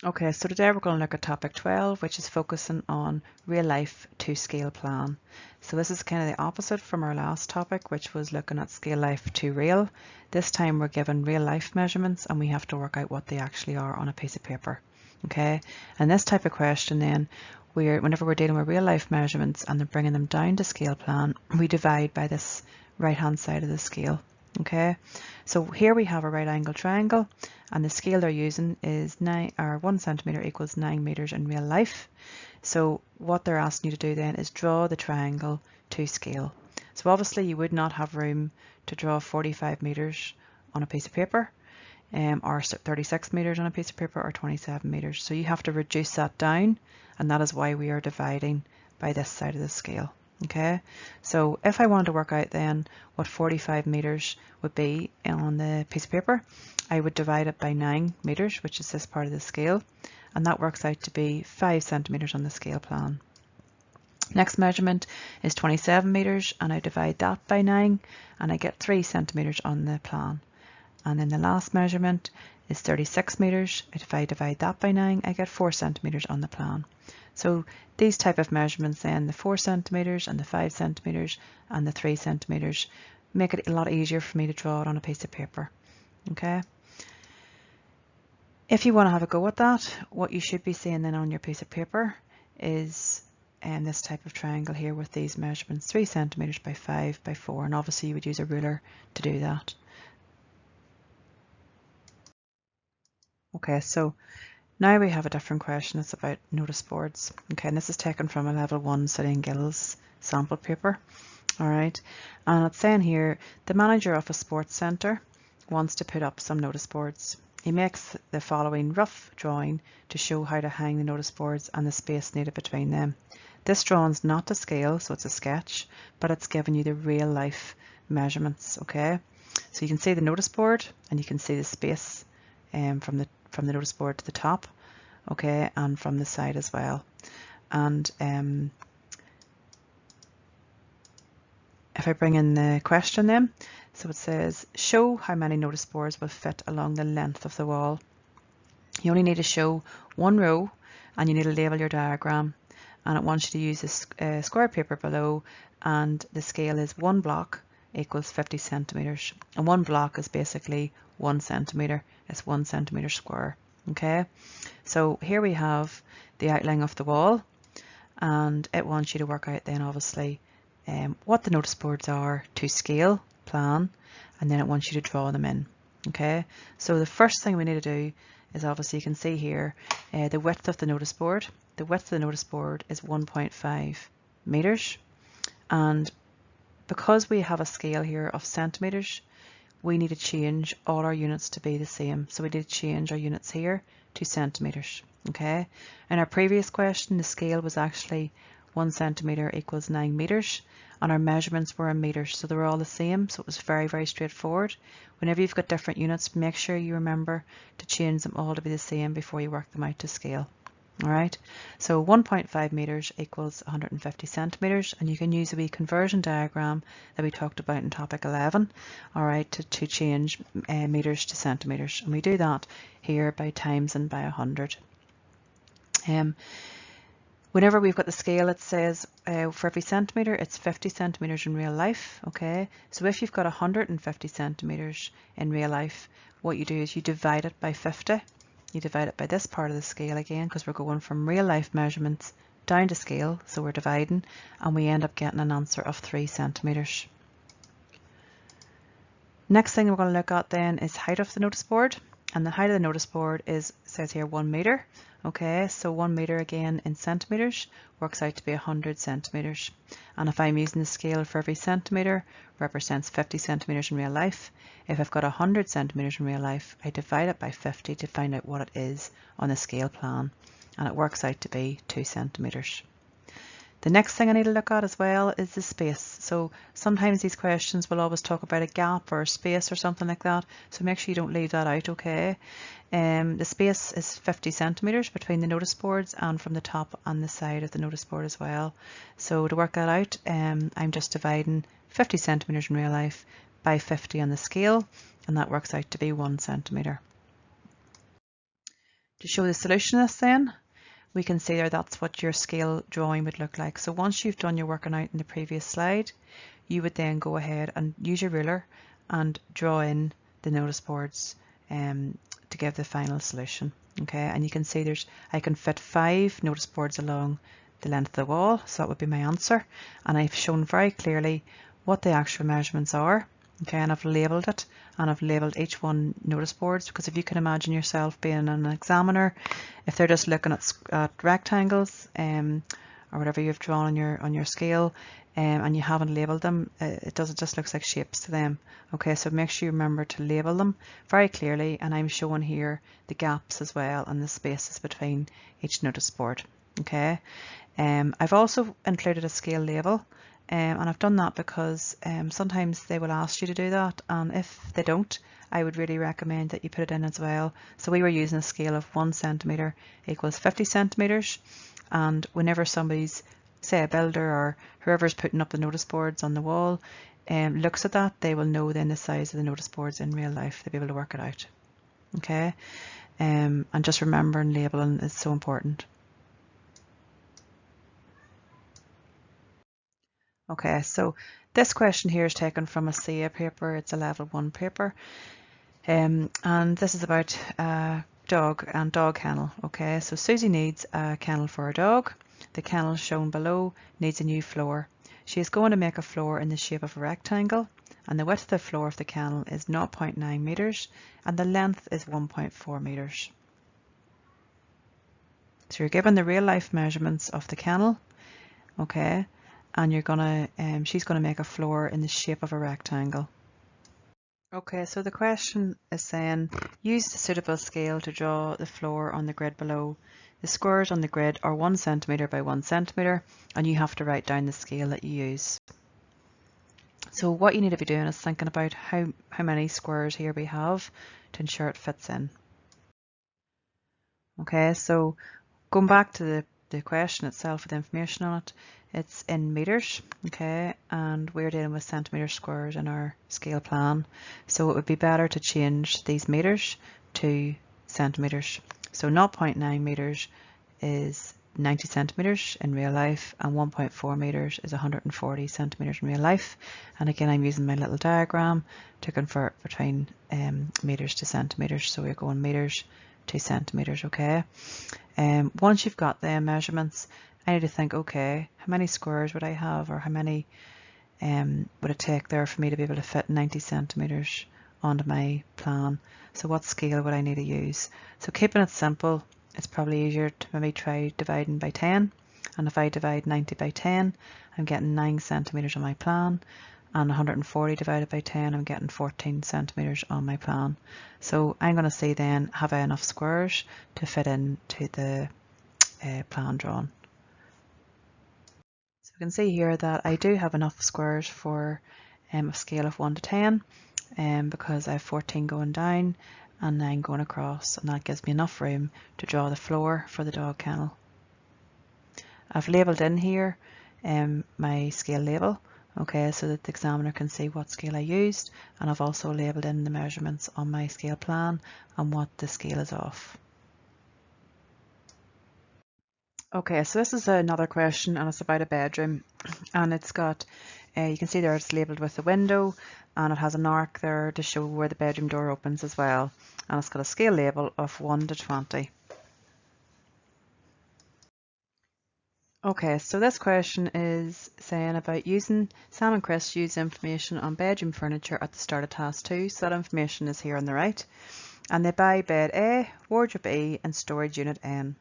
Okay, so today we're going to look at topic 12, which is focusing on real life to scale plan. So this is kind of the opposite from our last topic, which was looking at scale life to real. This time we're given real life measurements and we have to work out what they actually are on a piece of paper. Okay, and this type of question then, whenever we're dealing with real life measurements and they're bringing them down to scale plan, we divide by this right hand side of the scale. Okay, so here we have a right angle triangle and the scale they're using is 1 centimeter equals 9 meters in real life. So what they're asking you to do then is draw the triangle to scale. So obviously you would not have room to draw 45 meters on a piece of paper, or 36 meters on a piece of paper, or 27 meters. So you have to reduce that down, and that is why we are dividing by this side of the scale. Okay, so if I wanted to work out then what 45 meters would be on the piece of paper, I would divide it by 9 meters, which is this part of the scale, and that works out to be 5 centimeters on the scale plan. Next measurement is 27 meters, and I divide that by 9, and I get 3 centimeters on the plan. And then the last measurement is 36 meters. If I divide that by 9, I get 4 centimeters on the plan. So these type of measurements then, the 4 centimeters and the 5 centimeters and the 3 centimeters, make it a lot easier for me to draw it on a piece of paper. Okay. If you want to have a go at that, what you should be seeing then on your piece of paper is this type of triangle here with these measurements, 3 centimeters by 5 by 4, and obviously you would use a ruler to do that. Okay, so now we have a different question. It's about notice boards. Okay, and this is taken from a level 1 City and Guilds sample paper. All right, and it's saying here, the manager of a sports centre wants to put up some notice boards. He makes the following rough drawing to show how to hang the notice boards and the space needed between them. This drawing's not to scale, so it's a sketch, but it's giving you the real life measurements. Okay, so you can see the notice board and you can see the space from the notice board to the top, okay, and from the side as well. And if I bring in the question then, so it says, show how many notice boards will fit along the length of the wall. You only need to show one row and you need to label your diagram, and it wants you to use this square paper below, and the scale is 1 block equals 50 centimeters, and 1 block is basically 1 centimeter. It's 1 centimeter square. Okay, so here we have the outline of the wall, and it wants you to work out then obviously what the notice boards are to scale plan, and then it wants you to draw them in. Okay, so the first thing we need to do is, obviously you can see here the width of the notice board. The width of the notice board is 1.5 meters, and because we have a scale here of centimeters, we need to change all our units to be the same. So we need to change our units here to centimeters. Okay, in our previous question the scale was actually 1 centimeter equals 9 meters, and our measurements were in meters, so they were all the same, so it was very, very straightforward. Whenever you've got different units, make sure you remember to change them all to be the same before you work them out to scale. Alright, so 1.5 meters equals 150 centimeters, and you can use a wee conversion diagram that we talked about in topic 11, alright, to change meters to centimeters, and we do that here by times and by 100. Whenever we've got the scale, it says for every centimeter it's 50 centimeters in real life. Okay, so if you've got 150 centimeters in real life, what you do is you divide it by 50. You divide it by this part of the scale again, because we're going from real life measurements down to scale, so we're dividing, and we end up getting an answer of 3 centimeters. Next thing we're going to look at then is height of the notice board, and the height of the notice board says here 1 meter. Okay, so 1 meter again in centimeters works out to be 100 centimeters. And if I'm using the scale for every centimeter, represents 50 centimeters in real life. If I've got 100 centimeters in real life, I divide it by 50 to find out what it is on the scale plan, and it works out to be 2 centimeters. The next thing I need to look at as well is the space. So sometimes these questions will always talk about a gap or a space or something like that, so make sure you don't leave that out, okay? The space is 50 centimeters between the notice boards and from the top and the side of the notice board as well. So to work that out, I'm just dividing 50 centimeters in real life by 50 on the scale, and that works out to be 1 centimeter. To show the solution of this then, we can see there that's what your scale drawing would look like. So once you've done your working out in the previous slide, you would then go ahead and use your ruler and draw in the notice boards to give the final solution. Okay, and you can see I can fit 5 notice boards along the length of the wall, so that would be my answer. And I've shown very clearly what the actual measurements are. Okay, and I've labelled it, and I've labelled each one notice boards, because if you can imagine yourself being an examiner, if they're just looking at rectangles or whatever you've drawn on your scale, and you haven't labelled them, it just looks like shapes to them. Okay, so make sure you remember to label them very clearly, and I'm showing here the gaps as well and the spaces between each notice board. Okay, I've also included a scale label. And I've done that because sometimes they will ask you to do that, and if they don't, I would really recommend that you put it in as well. So we were using a scale of 1 centimetre equals 50 centimetres, and whenever somebody's, say a builder or whoever's putting up the notice boards on the wall, looks at that, they will know then the size of the notice boards in real life. They'll be able to work it out. Okay, and just remembering labelling is so important. Okay, so this question here is taken from a CA paper. It's a level 1 paper, and this is about a dog and dog kennel. Okay, so Susie needs a kennel for her dog. The kennel shown below needs a new floor. She is going to make a floor in the shape of a rectangle, and the width of the floor of the kennel is 0.9 meters and the length is 1.4 meters. So you're given the real life measurements of the kennel. Okay, and she's gonna make a floor in the shape of a rectangle. Okay, so the question is saying, use the suitable scale to draw the floor on the grid below. The squares on the grid are 1 centimetre by 1 centimetre, and you have to write down the scale that you use. So what you need to be doing is thinking about how many squares here we have to ensure it fits in. Okay, so going back to the question itself with the information on it, it's in meters, okay, and we're dealing with centimetre squares in our scale plan, so it would be better to change these meters to centimetres. So 0.9 meters is 90 centimetres in real life, and 1.4 meters is 140 centimetres in real life. And again, I'm using my little diagram to convert between meters to centimetres, so we're going meters to centimetres. Okay, once you've got the measurements, I need to think, okay, how many squares would I have, or how many would it take there for me to be able to fit 90 centimetres onto my plan? So what scale would I need to use? So keeping it simple, it's probably easier to maybe try dividing by 10, and if I divide 90 by 10, I'm getting 9 centimetres on my plan, and 140 divided by 10, I'm getting 14 centimetres on my plan. So I'm going to see then, have I enough squares to fit into the plan drawn? So we can see here that I do have enough squares for a scale of 1 to 10, because I have 14 going down and 9 going across, and that gives me enough room to draw the floor for the dog kennel. I've labelled in here my scale label, okay, so that the examiner can see what scale I used, and I've also labelled in the measurements on my scale plan and what the scale is of. Okay, so this is another question, and it's about a bedroom, and it's got, you can see there it's labelled with the window, and it has an arc there to show where the bedroom door opens as well, and it's got a scale label of 1 to 20. Okay, so this question is saying about Sam and Chris use information on bedroom furniture at the start of task 2, so that information is here on the right, and they buy bed A, wardrobe E and storage unit N.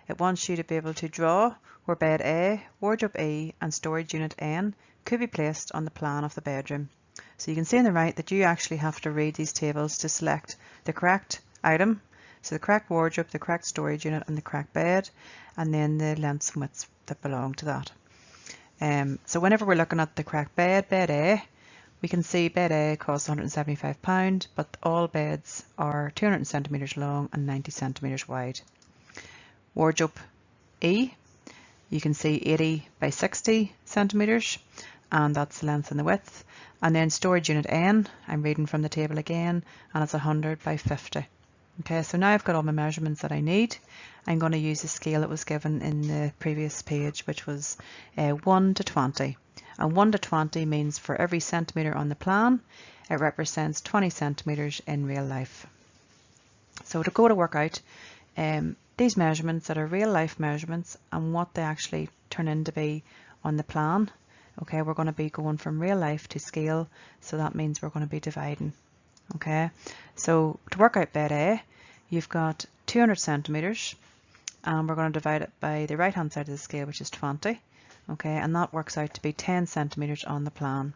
It wants you to be able to draw where bed A, wardrobe E and storage unit N could be placed on the plan of the bedroom. So you can see on the right that you actually have to read these tables to select the correct item, so the correct wardrobe, the correct storage unit and the correct bed, and then the lengths and widths that belong to that. So whenever we're looking at the correct bed, bed A, we can see bed A costs £175, but all beds are 200 centimetres long and 90 centimetres wide. Wardrobe E, you can see 80 by 60 centimetres, and that's the length and the width. And then storage unit N, I'm reading from the table again, and it's 100 by 50. Okay, so now I've got all my measurements that I need. I'm going to use the scale that was given in the previous page, which was 1 to 20. And 1 to 20 means for every centimetre on the plan, it represents 20 centimetres in real life. So to go to work out these measurements that are real life measurements and what they actually turn into be on the plan, okay, we're going to be going from real life to scale, so that means we're going to be dividing. Okay, so to work out bed A, you've got 200 centimetres, and we're going to divide it by the right hand side of the scale, which is 20. Okay, and that works out to be 10 centimetres on the plan.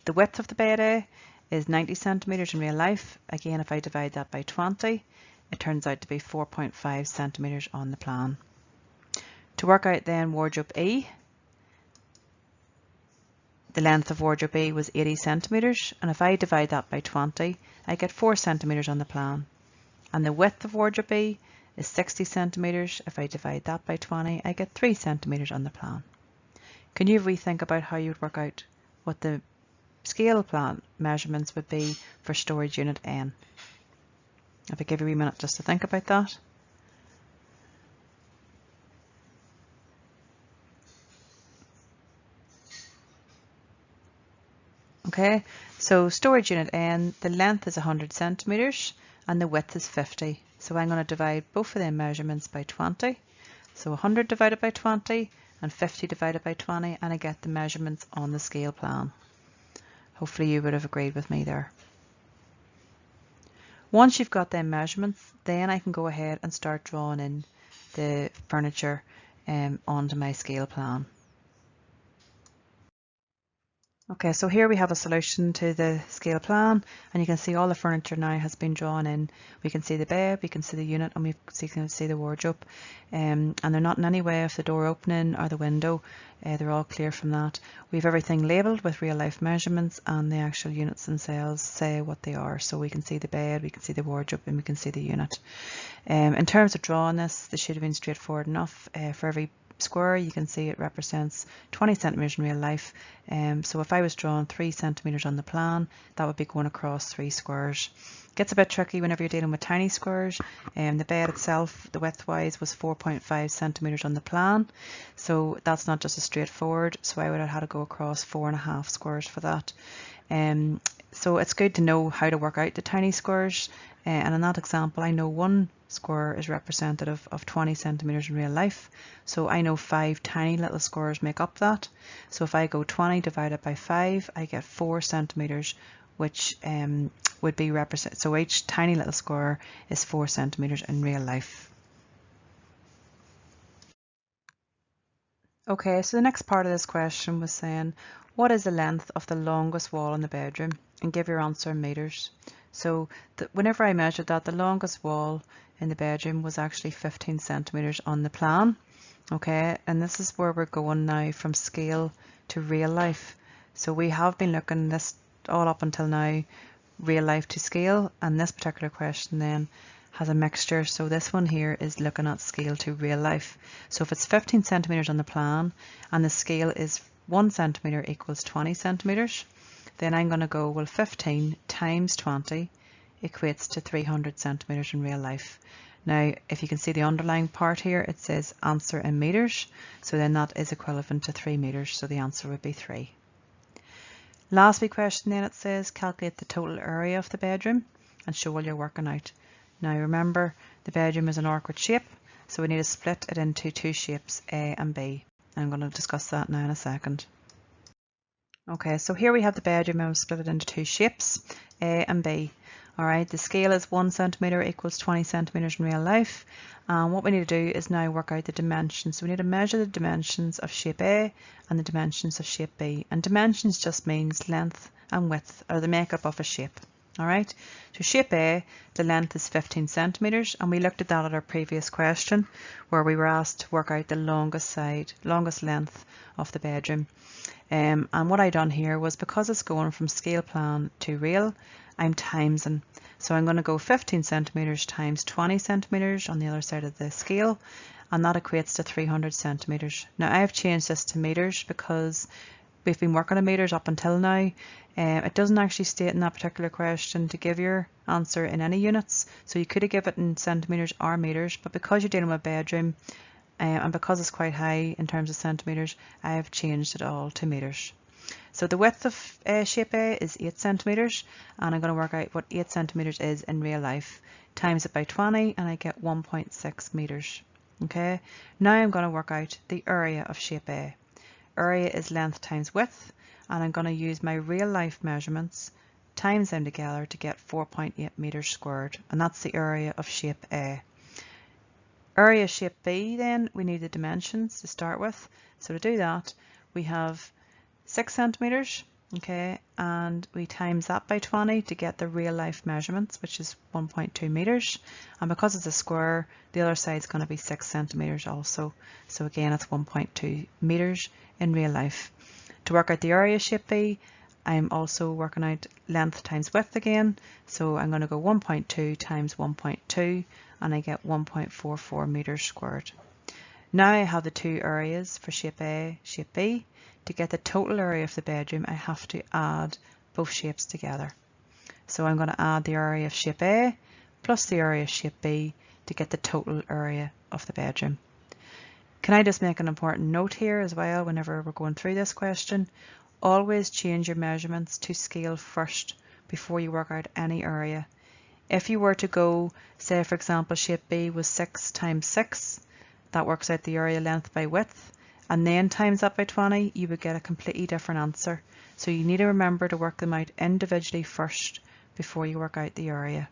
The width of the bed A is 90 centimetres in real life. Again, if I divide that by 20, it turns out to be 4.5 centimetres on the plan. To work out then wardrobe E, the length of wardrobe E was 80 centimetres, and if I divide that by 20, I get 4 centimetres on the plan. And the width of wardrobe E is 60 centimetres. If I divide that by 20, I get 3 centimetres on the plan. Can you rethink about how you would work out what the scale plan measurements would be for storage unit N? If I give you a wee minute just to think about that. Okay, so storage unit N, the length is 100 centimetres and the width is 50. So I'm going to divide both of them measurements by 20. So 100 divided by 20 and 50 divided by 20, and I get the measurements on the scale plan. Hopefully you would have agreed with me there. Once you've got them measurements, then I can go ahead and start drawing in the furniture onto my scale plan. Okay, so here we have a solution to the scale plan, and you can see all the furniture now has been drawn in. We can see the bed, we can see the unit, and we can see the wardrobe, and they're not in any way of the door opening or the window. They're all clear from that. We have everything labelled with real life measurements, and the actual units themselves say what they are. So we can see the bed, we can see the wardrobe, and we can see the unit. In terms of drawing this should have been straightforward enough. For every square, you can see it represents 20 centimetres in real life. So if I was drawing 3 centimetres on the plan, that would be going across 3 squares. Gets a bit tricky whenever you're dealing with tiny squares. The bed itself, the width wise, was 4.5 centimetres on the plan, so that's not just as straightforward, so I would have had to go across 4.5 squares for that. So it's good to know how to work out the tiny squares, and in that example I know one square is representative of 20 centimetres in real life, so I know 5 tiny little squares make up that. So if I go 20 divided by 5, I get 4 centimetres, which would be represent. So each tiny little square is 4 centimetres in real life. Okay, so the next part of this question was saying, what is the length of the longest wall in the bedroom? And give your answer in metres. So whenever I measured that, the longest wall in the bedroom was actually 15 centimetres on the plan. Okay, and this is where we're going now from scale to real life. So we have been looking this all up until now, real life to scale, and this particular question then has a mixture. So this one here is looking at scale to real life. So if it's 15 centimetres on the plan and the scale is 1 centimetre equals 20 centimetres, then I'm going to go, well, 15 times 20 equates to 300 centimetres in real life. Now, if you can see the underlying part here, it says answer in metres, so then that is equivalent to 3 metres, so the answer would be 3. Last wee question then, it says calculate the total area of the bedroom and show what you're working out. Now remember, the bedroom is an awkward shape, so we need to split it into 2 shapes, A and B. I'm going to discuss that now in a second. Okay, so here we have the bedroom and we've split it into 2 shapes, A and B. Alright, the scale is 1 centimetre equals 20 centimetres in real life. And what we need to do is now work out the dimensions. So we need to measure the dimensions of shape A and the dimensions of shape B. And dimensions just means length and width, or the makeup of a shape. Alright, so shape A, the length is 15 centimetres, and we looked at that at our previous question where we were asked to work out the longest length of the bedroom. And what I done here was, because it's going from scale plan to real, I'm timesing. So I'm going to go 15 centimetres times 20 centimetres on the other side of the scale, and that equates to 300 centimetres. Now I've changed this to metres because we've been working on meters up until now. It doesn't actually state in that particular question to give your answer in any units, so you could have given it in centimeters or meters, but because you're dealing with a bedroom and because it's quite high in terms of centimeters, I have changed it all to meters. So the width of shape A is 8 centimeters, and I'm going to work out what 8 centimeters is in real life. Times it by 20 and I get 1.6 meters. Okay, now I'm going to work out the area of shape A. Area is length times width, and I'm going to use my real life measurements, times them together to get 4.8 meters squared, and that's the area of shape A. Area of shape B, then we need the dimensions to start with. So to do that, we have 6 centimeters, okay, and we times that by 20 to get the real life measurements, which is 1.2 meters, and because it's a square, the other side is going to be 6 centimeters also, so again it's 1.2 meters in real life. To work out the area of shape B, I'm also working out length times width again, so I'm going to go 1.2 times 1.2 and I get 1.44 meters squared. Now I have the two areas for shape A, shape B. To get the total area of the bedroom, I have to add both shapes together. So I'm going to add the area of shape A plus the area of shape B to get the total area of the bedroom. Can I just make an important note here as well whenever we're going through this question? Always change your measurements to scale first before you work out any area. If you were to go, say for example, shape B was 6 times 6, that works out the area length by width, and then times that by 20, you would get a completely different answer. So you need to remember to work them out individually first before you work out the area.